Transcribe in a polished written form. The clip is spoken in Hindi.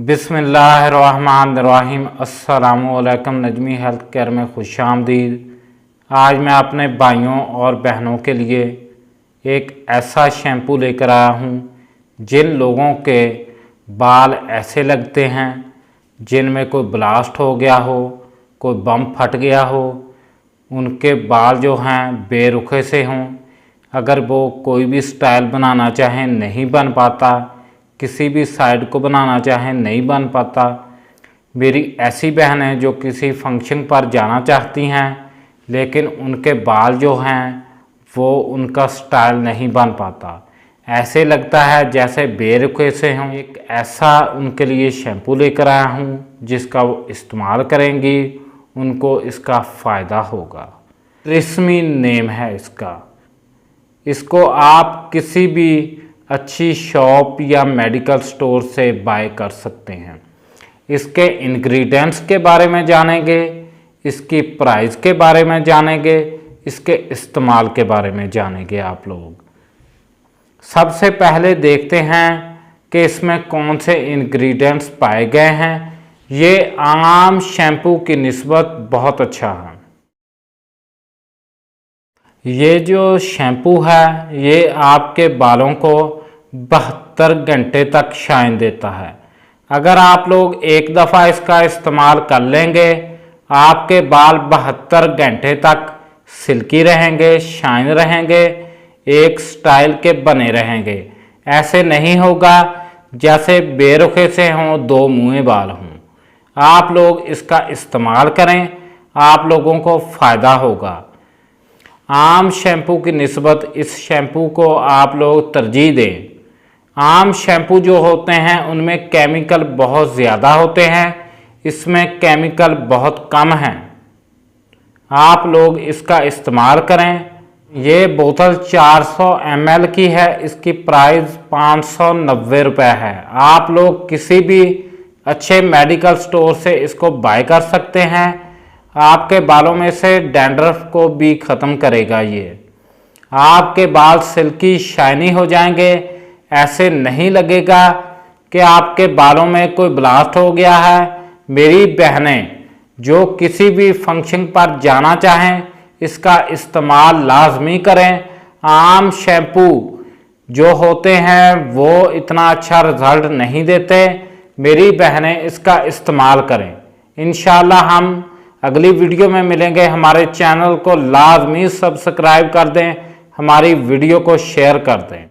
बिस्मिल्लाहिर्रहमानिर्रहीम। अस्सलामुअलैकुम। नजमी हेल्थ केयर में खुशामदीद। आज मैं अपने भाइयों और बहनों के लिए एक ऐसा शैम्पू लेकर आया हूँ जिन लोगों के बाल ऐसे लगते हैं जिनमें कोई ब्लास्ट हो गया हो, कोई बम फट गया हो, उनके बाल जो हैं बेरुखे से हों, अगर वो कोई भी स्टाइल बनाना चाहें नहीं बन पाता, किसी भी साइड को बनाना चाहें नहीं बन पाता। मेरी ऐसी बहन है जो किसी फंक्शन पर जाना चाहती हैं लेकिन उनके बाल जो हैं वो उनका स्टाइल नहीं बन पाता, ऐसे लगता है जैसे बेरुखे से हों। एक ऐसा उनके लिए शैम्पू लेकर आया हूँ जिसका वो इस्तेमाल करेंगी, उनको इसका फ़ायदा होगा। ट्रेसमी नेम है इसका। इसको आप किसी भी अच्छी शॉप या मेडिकल स्टोर से बाय कर सकते हैं। इसके इंग्रेडिएंट्स के बारे में जानेंगे, इसकी प्राइस के बारे में जानेंगे, इसके इस्तेमाल के बारे में जानेंगे आप लोग। सबसे पहले देखते हैं कि इसमें कौन से इंग्रेडिएंट्स पाए गए हैं। ये आम शैम्पू की निस्बत बहुत अच्छा है। ये जो शैम्पू है ये आपके बालों को 72 घंटे तक शाइन देता है। अगर आप लोग एक दफ़ा इसका इस्तेमाल कर लेंगे आपके बाल 72 घंटे तक सिल्की रहेंगे, शाइन रहेंगे, एक स्टाइल के बने रहेंगे। ऐसे नहीं होगा जैसे बेरुखे से हों, दो मुँहे बाल हों। आप लोग इसका इस्तेमाल करें, आप लोगों को फ़ायदा होगा। आम शैम्पू की निस्बत इस शैम्पू को आप लोग तरजीह दें। आम शैम्पू जो होते हैं उनमें केमिकल बहुत ज़्यादा होते हैं, इसमें केमिकल बहुत कम हैं। आप लोग इसका इस्तेमाल करें। ये बोतल 400 ml की है, इसकी प्राइस 590 रुपये है। आप लोग किसी भी अच्छे मेडिकल स्टोर से इसको बाय कर सकते हैं। आपके बालों में से डैंड्रफ को भी ख़त्म करेगा ये। आपके बाल सिल्की शाइनी हो जाएंगे। ऐसे नहीं लगेगा कि आपके बालों में कोई ब्लास्ट हो गया है। मेरी बहनें जो किसी भी फंक्शन पर जाना चाहें इसका इस्तेमाल लाजमी करें। आम शैम्पू जो होते हैं वो इतना अच्छा रिज़ल्ट नहीं देते। मेरी बहनें इसका इस्तेमाल करें। इंशाल्लाह हम अगली वीडियो में मिलेंगे। हमारे चैनल को लाजमी सब्सक्राइब कर दें, हमारी वीडियो को शेयर कर दें।